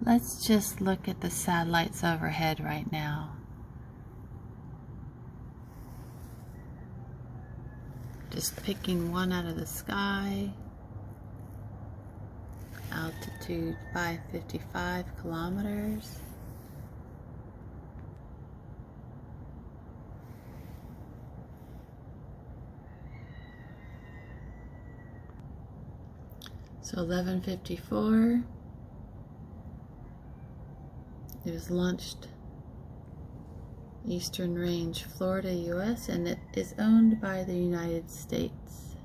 Let's just look at the satellites overhead right now. Just picking one out of the sky. Altitude 555 kilometers. So 11:54. It was launched Eastern Range, Florida, US, and it is owned by the United States.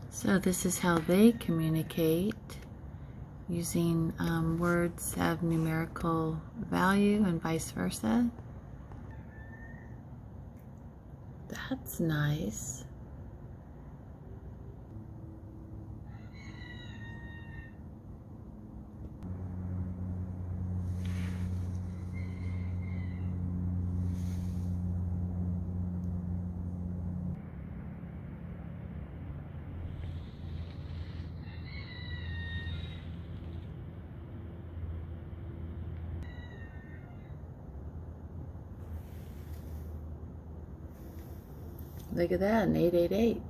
So this is how they communicate, using words that have numerical value and vice versa. That's nice. Look at that, an 888.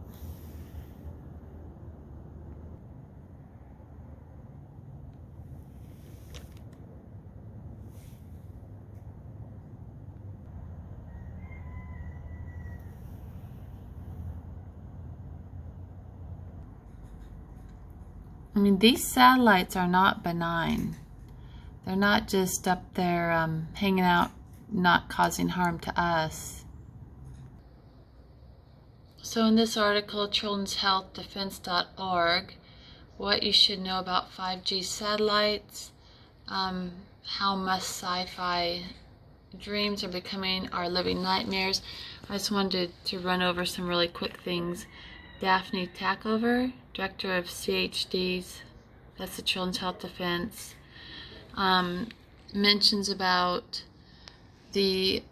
I mean, these satellites are not benign. They're not just up there hanging out, not causing harm to us. So in this article, childrenshealthdefense.org, what you should know about 5G satellites, how must sci-fi dreams are becoming our living nightmares. I just wanted to run over some really quick things. Daphne Tackover, director of CHDs, that's the Children's Health Defense, mentions about the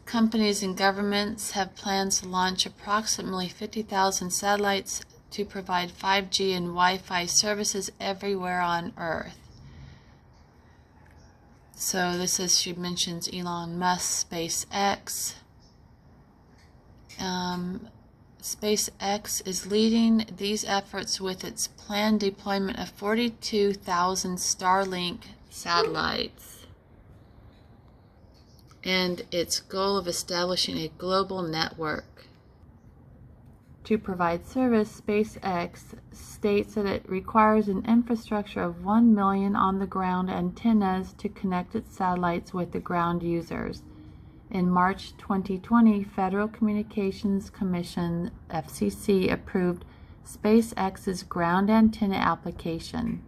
companies and governments have plans to launch approximately 50,000 satellites to provide 5G and Wi-Fi services everywhere on Earth. So this is, she mentions Elon Musk, SpaceX. SpaceX is leading these efforts with its planned deployment of 42,000 Starlink satellites and its goal of establishing a global network. To provide service, SpaceX states that it requires an infrastructure of 1 million on-the-ground antennas to connect its satellites with the ground users. In March 2020, Federal Communications Commission, FCC, approved SpaceX's ground antenna application.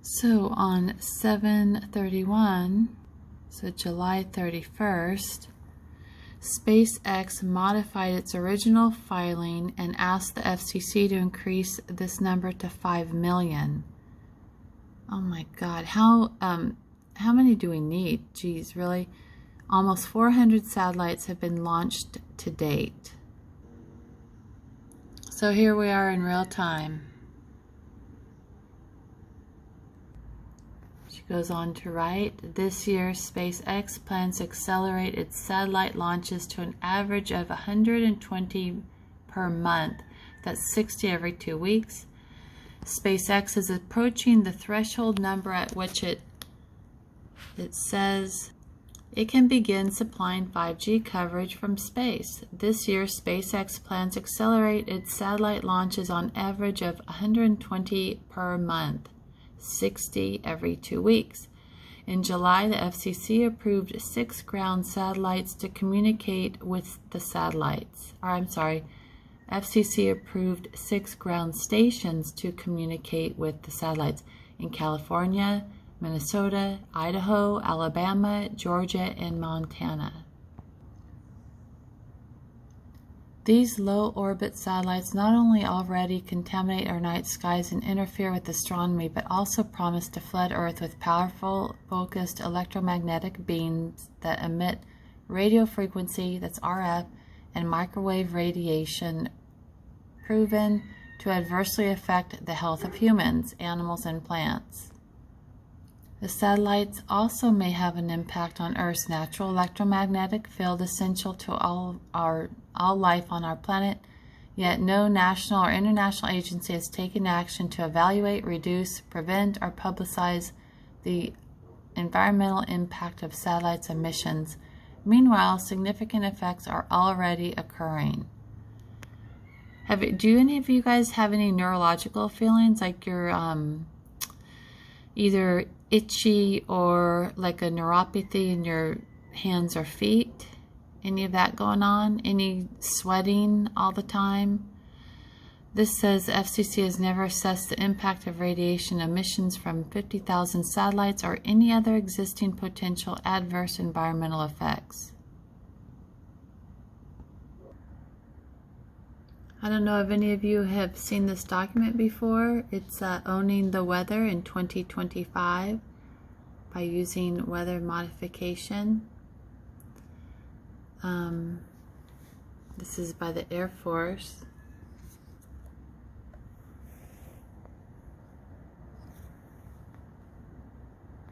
So on 7/31, so July 31st, SpaceX modified its original filing and asked the FCC to increase this number to 5 million. Oh my God, how many do we need? Geez, really? Almost 400 satellites have been launched to date. So here we are in real time. She goes on to write, this year SpaceX plans to accelerate its satellite launches to an average of 120 per month. That's 60 every 2 weeks. SpaceX is approaching the threshold number at which it says it can begin supplying 5G coverage from space. This year, SpaceX plans to accelerate its satellite launches on average of 120 per month, 60 every 2 weeks. In July, the FCC approved 6 ground satellites to communicate with the satellites. FCC approved 6 ground stations to communicate with the satellites in California, Minnesota, Idaho, Alabama, Georgia, and Montana. These low-orbit satellites not only already contaminate our night skies and interfere with astronomy, but also promise to flood Earth with powerful, focused electromagnetic beams that emit radio frequency, that's RF, and microwave radiation proven to adversely affect the health of humans, animals, and plants. The satellites also may have an impact on Earth's natural electromagnetic field essential to all life on our planet, yet no national or international agency has taken action to evaluate, reduce, prevent, or publicize the environmental impact of satellites' emissions. Meanwhile, significant effects are already occurring. Do any of you guys have any neurological feelings, like you're either itchy or like a neuropathy in your hands or feet? Any of that going on? Any sweating all the time? This says the FCC has never assessed the impact of radiation emissions from 50,000 satellites or any other existing potential adverse environmental effects. I don't know if any of you have seen this document before. It's Owning the Weather in 2025 by using weather modification. This is by the Air Force.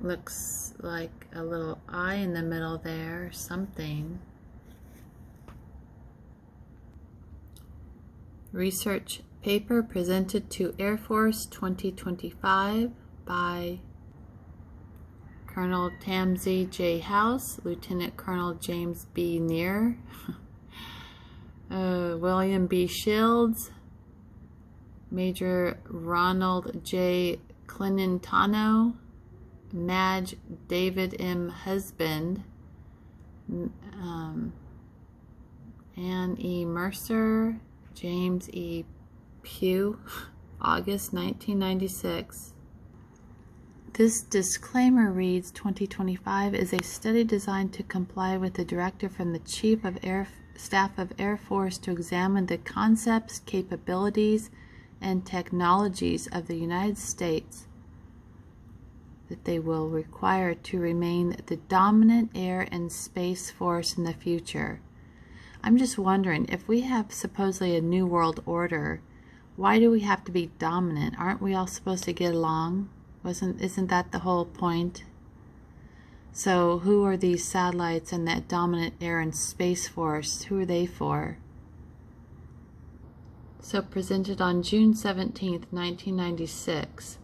Looks like a little eye in the middle there, something. Research paper presented to Air Force 2025 by Colonel Tamsy J. House, Lieutenant Colonel James B. Neer, William B. Shields, Major Ronald J. Clinintano, Madge David M. Husband, Ann E. Mercer, James E. Pugh, August 1996. This disclaimer reads, 2025 is a study designed to comply with the directive from the Chief of Staff of Air Force to examine the concepts, capabilities, and technologies of the United States that they will require to remain the dominant air and space force in the future. I'm just wondering, if we have supposedly a new world order, why do we have to be dominant? Aren't we all supposed to get along? Isn't that the whole point? So who are these satellites and that dominant air and space force? Who are they for? So presented on June 17th, 1996,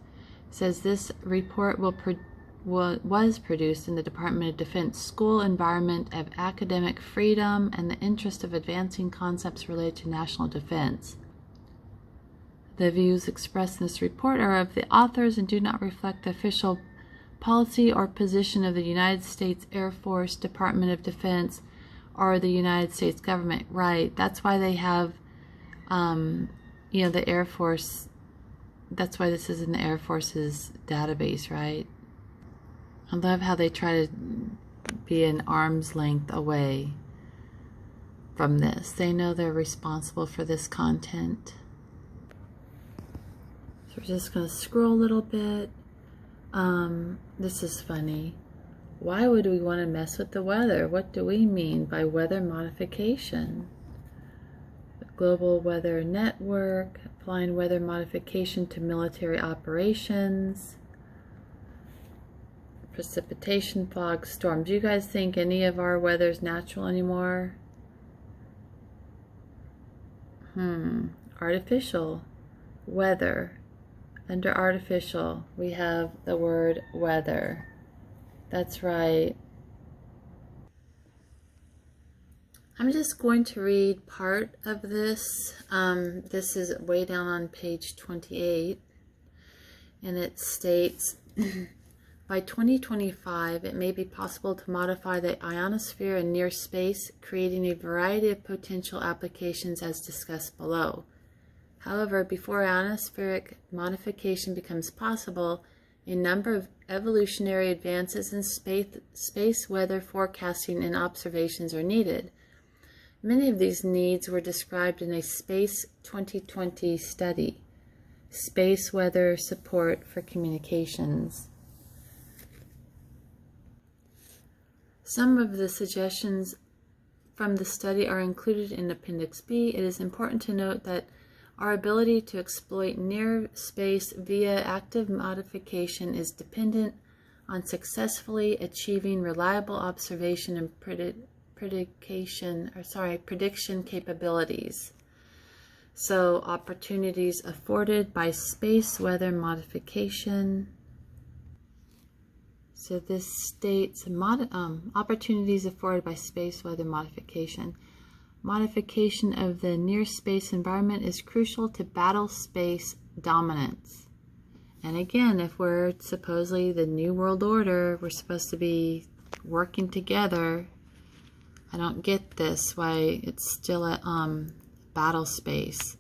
says this report was produced in the Department of Defense School Environment of Academic Freedom and the Interest of Advancing Concepts Related to National Defense. The views expressed in this report are of the authors and do not reflect the official policy or position of the United States Air Force, Department of Defense, or the United States government. Right, that's why they have, the Air Force, that's why this is in the Air Force's database, right? I love how they try to be an arm's length away from this. They know they're responsible for this content. So we're just going to scroll a little bit. This is funny. Why would we want to mess with the weather? What do we mean by weather modification? The Global Weather Network, applying weather modification to military operations. Precipitation, fog, storm. Do you guys think any of our weather is natural anymore? Artificial. Weather. Under artificial, we have the word weather. That's right. I'm just going to read part of this. This is way down on page 28, and it states, by 2025, it may be possible to modify the ionosphere and near space, creating a variety of potential applications as discussed below. However, before ionospheric modification becomes possible, a number of evolutionary advances in space weather forecasting and observations are needed. Many of these needs were described in a Space 2020 study, Space Weather Support for Communications. Some of the suggestions from the study are included in Appendix B. It is important to note that Our ability to exploit near space via active modification is dependent on successfully achieving reliable observation and prediction capabilities. So opportunities afforded by space weather modification. So this states opportunities afforded by space weather modification. Modification of the near space environment is crucial to battle space dominance. And again, if we're supposedly the New World Order, we're supposed to be working together. I don't get this, why it's still at battle space.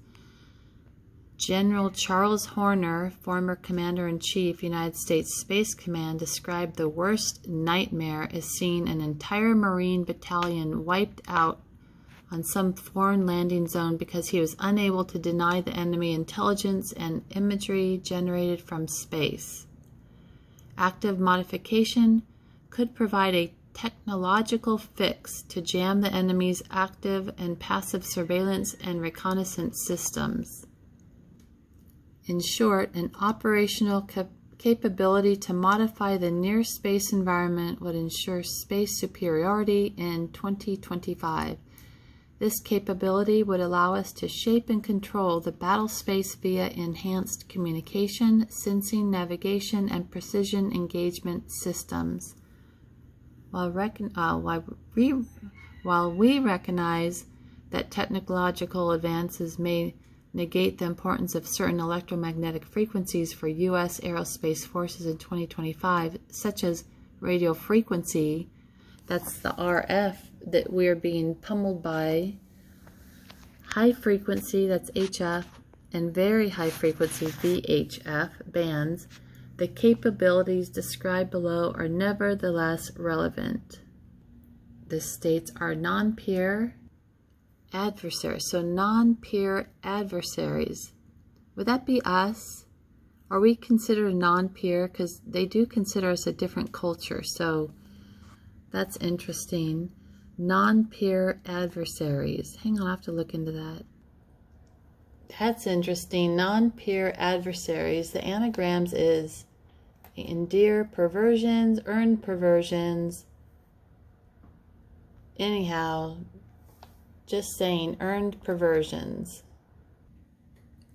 General Charles Horner, former Commander-in-Chief, United States Space Command, described the worst nightmare as seeing an entire Marine battalion wiped out on some foreign landing zone because he was unable to deny the enemy intelligence and imagery generated from space. Active modification could provide a technological fix to jam the enemy's active and passive surveillance and reconnaissance systems. In short, an operational capability to modify the near space environment would ensure space superiority in 2025. This capability would allow us to shape and control the battle space via enhanced communication, sensing, navigation, and precision engagement systems. While we recognize that technological advances may negate the importance of certain electromagnetic frequencies for U.S. aerospace forces in 2025, such as radio frequency, that's the RF that we're being pummeled by, high frequency, that's HF, and very high frequency, VHF bands, the capabilities described below are nevertheless relevant. The states are non-peer adversaries. So non-peer adversaries. Would that be us? Are we considered non-peer? Because they do consider us a different culture. So that's interesting. Non-peer adversaries. Hang on, I have to look into that. That's interesting. Non-peer adversaries. The anagrams is endear perversions, earn perversions. Anyhow, just saying, earned perversions.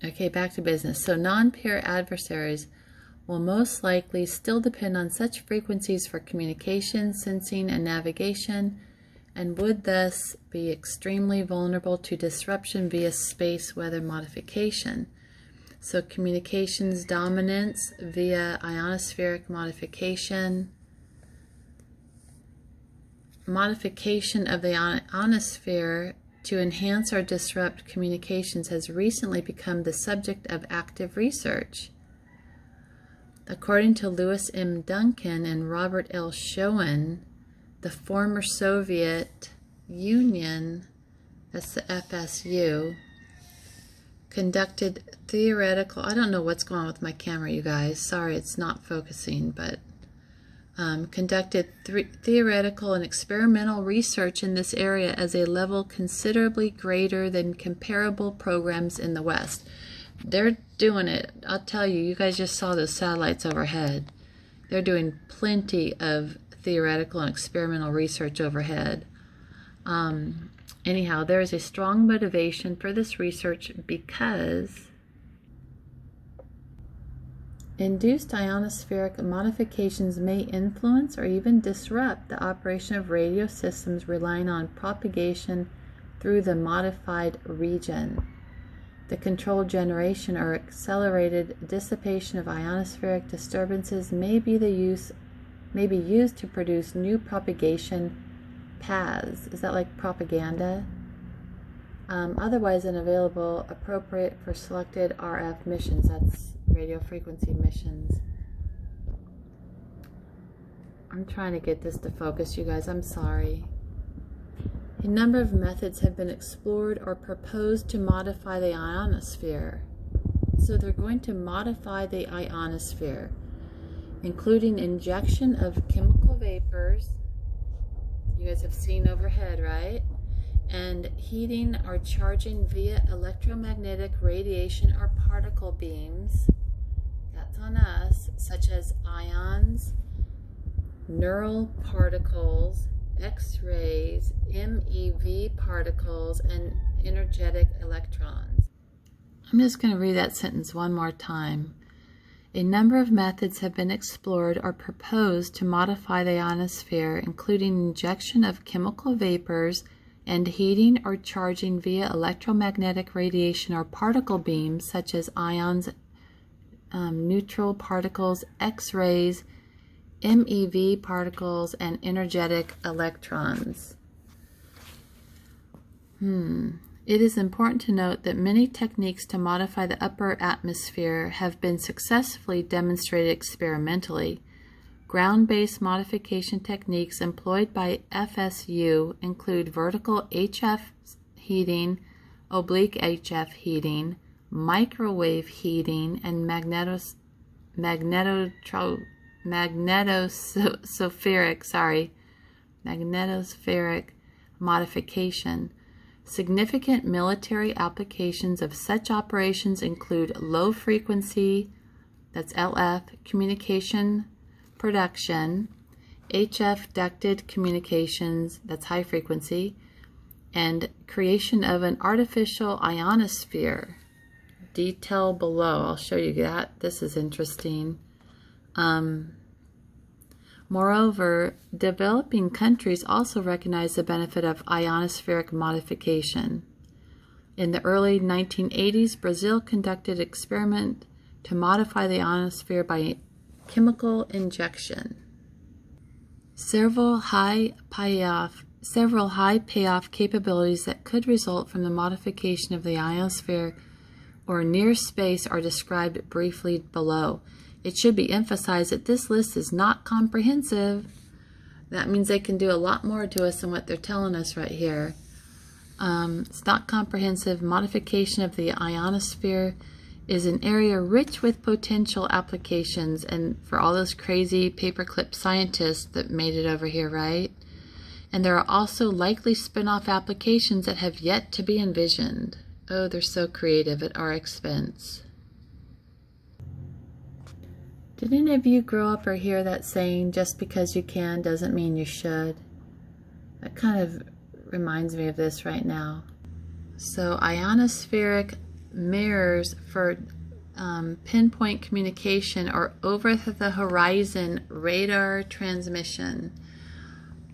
Okay, back to business. So non-peer adversaries will most likely still depend on such frequencies for communication, sensing, and navigation, and would thus be extremely vulnerable to disruption via space weather modification. So communications dominance via ionospheric modification. Modification of the ionosphere to enhance or disrupt communications has recently become the subject of active research. According to Lewis M. Duncan and Robert L. Schoen, the former Soviet Union, that's the FSU, conducted theoretical, I don't know what's going on with my camera, you guys, sorry it's not focusing, but conducted theoretical and experimental research in this area as a level considerably greater than comparable programs in the West. They're doing it. I'll tell you, you guys just saw those satellites overhead. They're doing plenty of theoretical and experimental research overhead. Anyhow, there is a strong motivation for this research because induced ionospheric modifications may influence or even disrupt the operation of radio systems relying on propagation through the modified region. The controlled generation or accelerated dissipation of ionospheric disturbances may be used to produce new propagation paths. Is that like propaganda? Otherwise unavailable, appropriate for selected RF missions. That's radio frequency missions. I'm trying to get this to focus, you guys. I'm sorry. A number of methods have been explored or proposed to modify the ionosphere. So they're going to modify the ionosphere, including injection of chemical vapors. You guys have seen overhead, right? and heating or charging via electromagnetic radiation or particle beams, that's on us, such as ions, neural particles, X-rays, MeV particles, and energetic electrons. I'm just going to read that sentence one more time. A number of methods have been explored or proposed to modify the ionosphere, including injection of chemical vapors and heating or charging via electromagnetic radiation or particle beams, such as ions, neutral particles, X-rays, MeV particles, and energetic electrons. It is important to note that many techniques to modify the upper atmosphere have been successfully demonstrated experimentally. Ground-based modification techniques employed by FSU include vertical HF heating, oblique HF heating, microwave heating, and magnetospheric modification. Significant military applications of such operations include low frequency, that's LF, communication production, HF ducted communications, that's high frequency, and creation of an artificial ionosphere. Detail below. I'll show you that. This is interesting. Moreover, developing countries also recognize the benefit of ionospheric modification. In the early 1980s, Brazil conducted an experiment to modify the ionosphere by chemical injection. Several high payoff capabilities that could result from the modification of the ionosphere or near space are described briefly below. It should be emphasized that this list is not comprehensive. That means they can do a lot more to us than what they're telling us right here. It's not comprehensive. Modification of the ionosphere is an area rich with potential applications, and for all those crazy paperclip scientists that made it over here, right? And there are also likely spin-off applications that have yet to be envisioned. Oh, they're so creative at our expense. Did any of you grow up or hear that saying, just because you can doesn't mean you should? That kind of reminds me of this right now. So ionospheric mirrors for pinpoint communication or over-the-horizon radar transmission.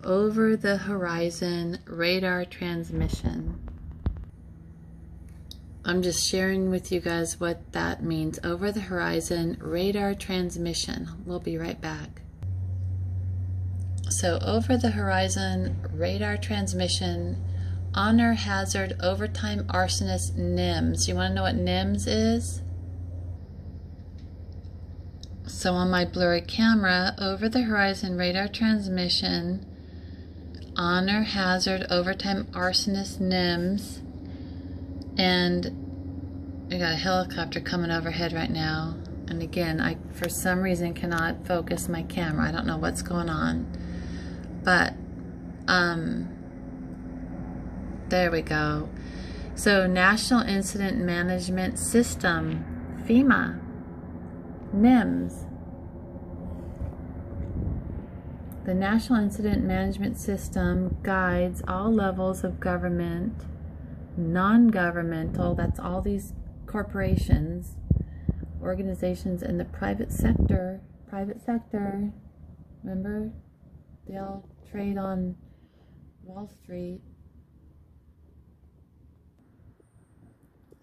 Over-the-horizon radar transmission. I'm just sharing with you guys what that means. Over-the-horizon radar transmission. We'll be right back. So over-the-horizon radar transmission, honor hazard overtime arsonist NIMS. You want to know what NIMS is? So on my blurry camera, over-the-horizon radar transmission, honor hazard overtime arsonist NIMS. And I got a helicopter coming overhead right now, and again, I for some reason cannot focus my camera. I don't know what's going on, but there we go. So National Incident Management System, FEMA, NIMS. The National Incident Management System guides all levels of government, non-governmental, that's all these corporations, organizations in the private sector, remember? They all trade on Wall Street.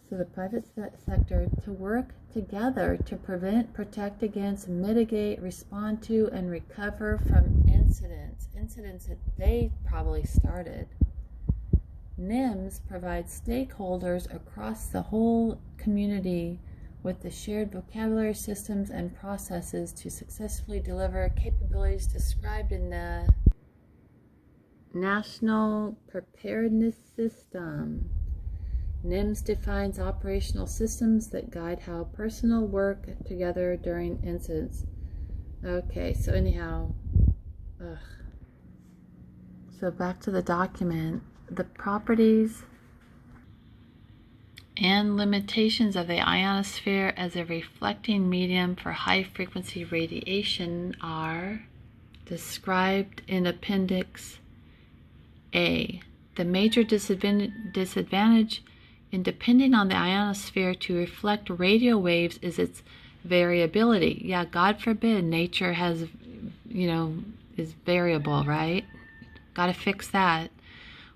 So the private sector to work together to prevent, protect against, mitigate, respond to, and recover from incidents that they probably started. NIMS provides stakeholders across the whole community with the shared vocabulary, systems, and processes to successfully deliver capabilities described in the National Preparedness System. NIMS defines operational systems that guide how personnel work together during incidents. Okay, so anyhow, so back to the document. the properties and limitations of the ionosphere as a reflecting medium for high-frequency radiation are described in Appendix A. The major disadvantage in depending on the ionosphere to reflect radio waves is its variability. Yeah, God forbid nature has, is variable, right? Got to fix that,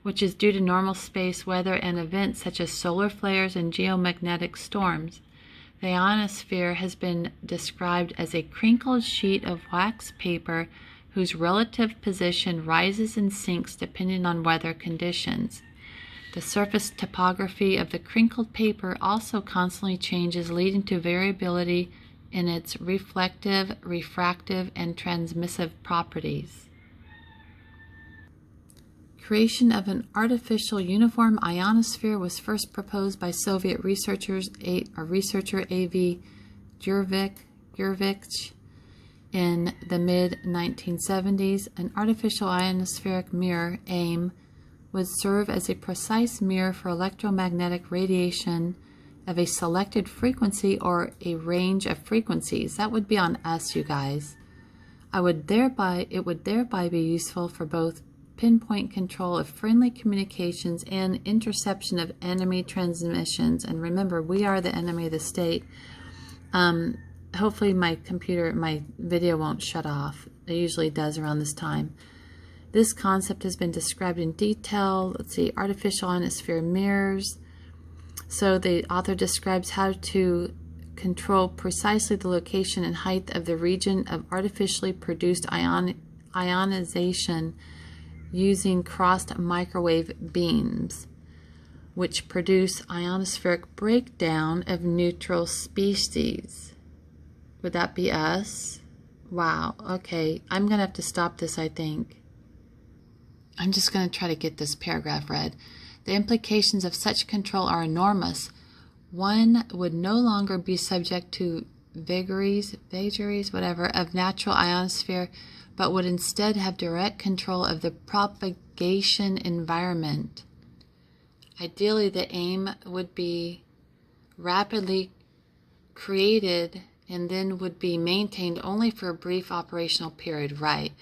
which is due to normal space weather and events such as solar flares and geomagnetic storms. The ionosphere has been described as a crinkled sheet of wax paper whose relative position rises and sinks depending on weather conditions. The surface topography of the crinkled paper also constantly changes, leading to variability in its reflective, refractive, and transmissive properties. Creation of an artificial uniform ionosphere was first proposed by Soviet researcher A.V. Gurevich in the mid-1970s. An artificial ionospheric mirror, AIM, would serve as a precise mirror for electromagnetic radiation of a selected frequency or a range of frequencies. That would be on us, you guys. It would thereby be useful for both pinpoint control of friendly communications and interception of enemy transmissions. And remember, we are the enemy of the state. Hopefully my video won't shut off. It usually does around this time. This concept has been described in detail. Let's see, artificial ionosphere mirrors. So the author describes how to control precisely the location and height of the region of artificially produced ionization using crossed microwave beams, which produce ionospheric breakdown of neutral species. Would that be us? Wow, okay. I'm going to have to stop this, I think. I'm just going to try to get this paragraph read. The implications of such control are enormous. One would no longer be subject to vagaries, of natural ionosphere, but would instead have direct control of the propagation environment. Ideally, the aim would be rapidly created and then would be maintained only for a brief operational period, right?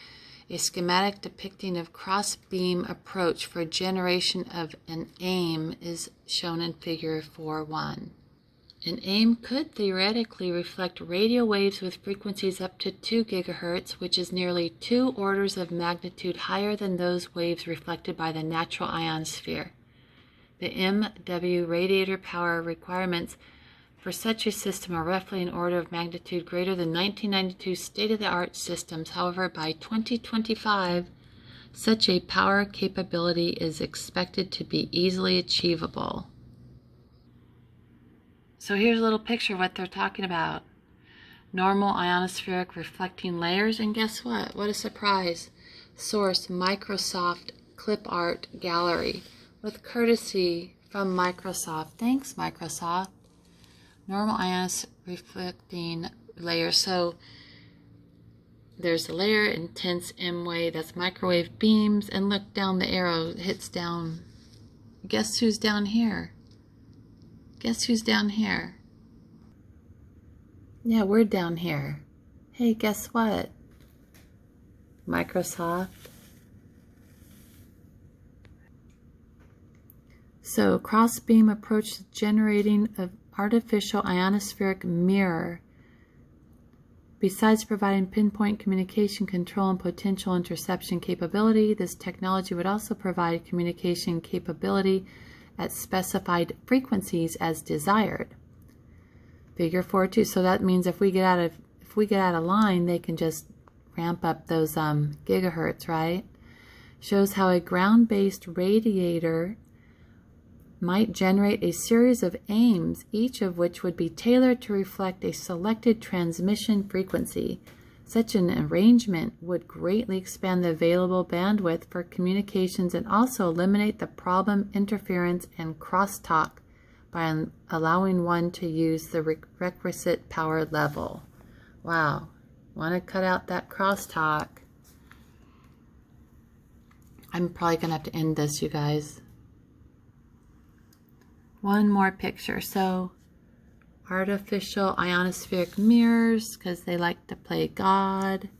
A schematic depicting of cross-beam approach for generation of an AIM is shown in Figure 4.1. An AIM could theoretically reflect radio waves with frequencies up to 2 GHz, which is nearly 2 orders of magnitude higher than those waves reflected by the natural ionosphere. The MW radiator power requirements for such a system are roughly an order of magnitude greater than 1992 state-of-the-art systems. However, by 2025, such a power capability is expected to be easily achievable. So here's a little picture of what they're talking about. Normal ionospheric reflecting layers, and guess what? What a surprise. Source, Microsoft Clip Art Gallery, with courtesy from Microsoft. Thanks, Microsoft. Normal ionospheric reflecting layers. So there's a layer, intense M wave, that's microwave beams, and look down, the arrow hits down. Guess who's down here? Guess who's down here? Yeah, we're down here. Hey, guess what? Microsoft. So, cross-beam approach to generating of artificial ionospheric mirror. Besides providing pinpoint communication control and potential interception capability, this technology would also provide communication capability at specified frequencies as desired. Figure 4.2. So that means if we get out of line, they can just ramp up those gigahertz, right? Shows how a ground-based radiator might generate a series of aims, each of which would be tailored to reflect a selected transmission frequency. Such an arrangement would greatly expand the available bandwidth for communications and also eliminate the problem, interference, and crosstalk by allowing one to use the requisite power level. Wow, want to cut out that crosstalk. I'm probably going to have to end this, you guys. One more picture. So artificial ionospheric mirrors, because they like to play God.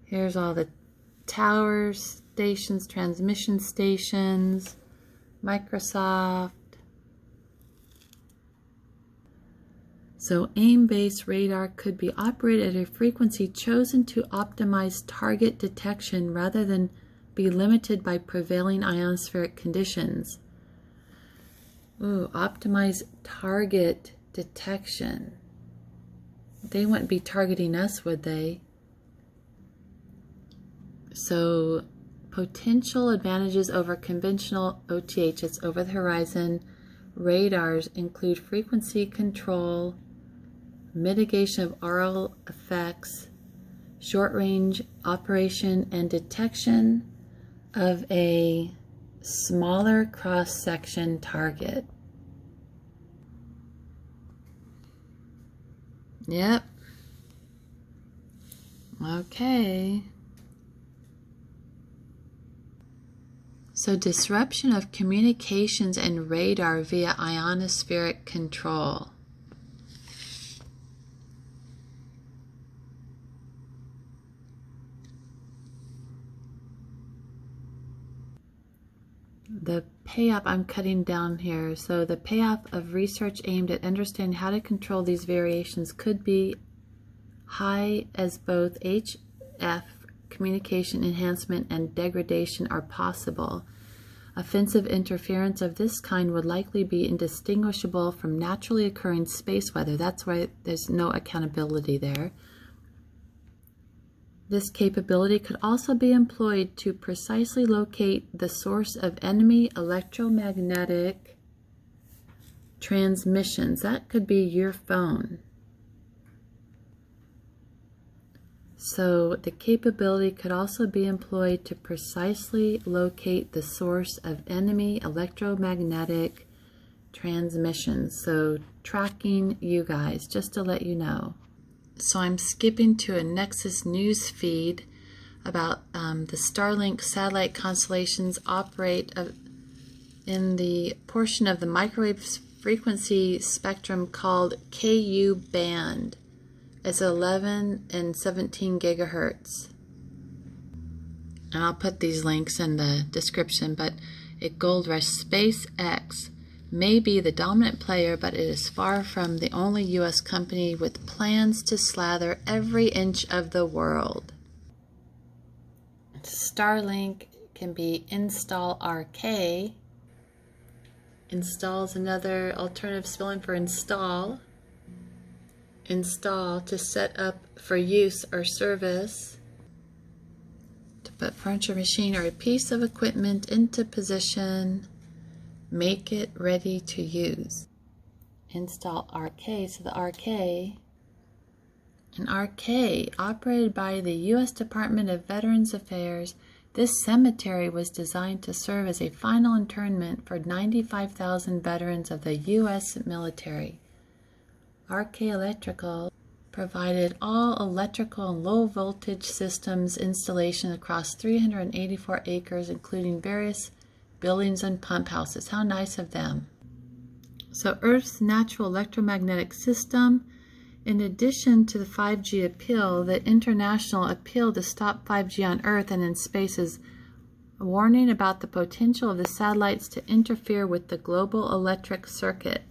Here's all the towers, stations, transmission stations, Microsoft. So aim-based radar could be operated at a frequency chosen to optimize target detection rather than be limited by prevailing ionospheric conditions. Ooh, optimize target detection. They wouldn't be targeting us, would they? So potential advantages over conventional OTH, it's over the horizon. Radars include frequency control, mitigation of aural effects, short-range operation, and detection of a smaller cross-section target. Yep. Okay. So disruption of communications and radar via ionospheric control. The payoff, I'm cutting down here. So the payoff of research aimed at understanding how to control these variations could be high, as both HF communication enhancement and degradation are possible. Offensive interference of this kind would likely be indistinguishable from naturally occurring space weather. That's why there's no accountability there. This capability could also be employed to precisely locate the source of enemy electromagnetic transmissions. That could be your phone. So the capability could also be employed to precisely locate the source of enemy electromagnetic transmissions. So tracking you guys, just to let you know. So I'm skipping to a Nexus news feed about the Starlink satellite constellations operate in the portion of the microwave frequency spectrum called KU band. It's 11 and 17 gigahertz. And I'll put these links in the description, but at Gold Rush, SpaceX may be the dominant player, but it is far from the only U.S. company with plans to slather every inch of the world. Starlink can be install RK. Install is another alternative spelling for install. Install to set up for use or service. To put furniture, machine, or a piece of equipment into position. Make it ready to use. Install RK. So the RK, an RK operated by the U.S. Department of Veterans Affairs. This cemetery was designed to serve as a final interment for 95,000 veterans of the U.S. military. RK Electrical provided all electrical and low voltage systems installation across 384 acres, including various buildings and pump houses. How nice of them. So Earth's natural electromagnetic system, in addition to the 5G appeal, the international appeal to stop 5G on Earth and in space is a warning about the potential of the satellites to interfere with the global electric circuit.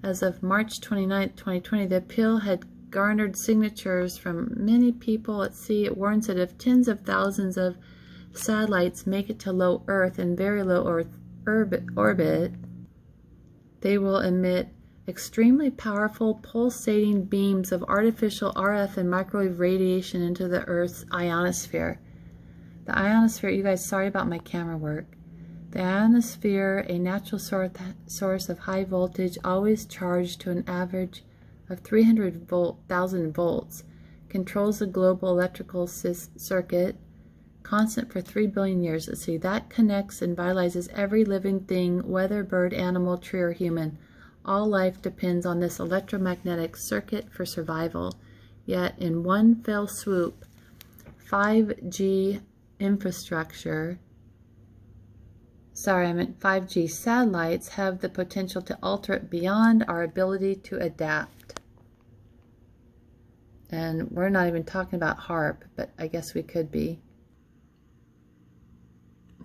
As of March 29, 2020, the appeal had garnered signatures from many people at sea. It warns that if tens of thousands of satellites make it to low Earth and very low Earth orbit, they will emit extremely powerful pulsating beams of artificial RF and microwave radiation into the Earth's ionosphere. The ionosphere, you guys, sorry about my camera work. The ionosphere, a natural source of high voltage, always charged to an average of 300,000 volts, controls the global electrical circuit, constant for 3 billion years. Let's see, that connects and vitalizes every living thing, whether bird, animal, tree, or human. All life depends on this electromagnetic circuit for survival. Yet, in one fell swoop, 5G infrastructure sorry, I meant 5G satellites have the potential to alter it beyond our ability to adapt. And we're not even talking about HARP, but I guess we could be.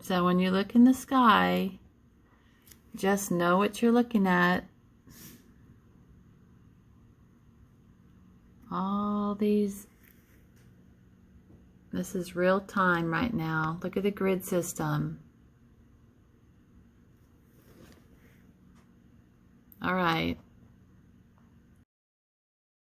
So when you look in the sky, just know what you're looking at. All these, this is real time right now. Look at the grid system. All right.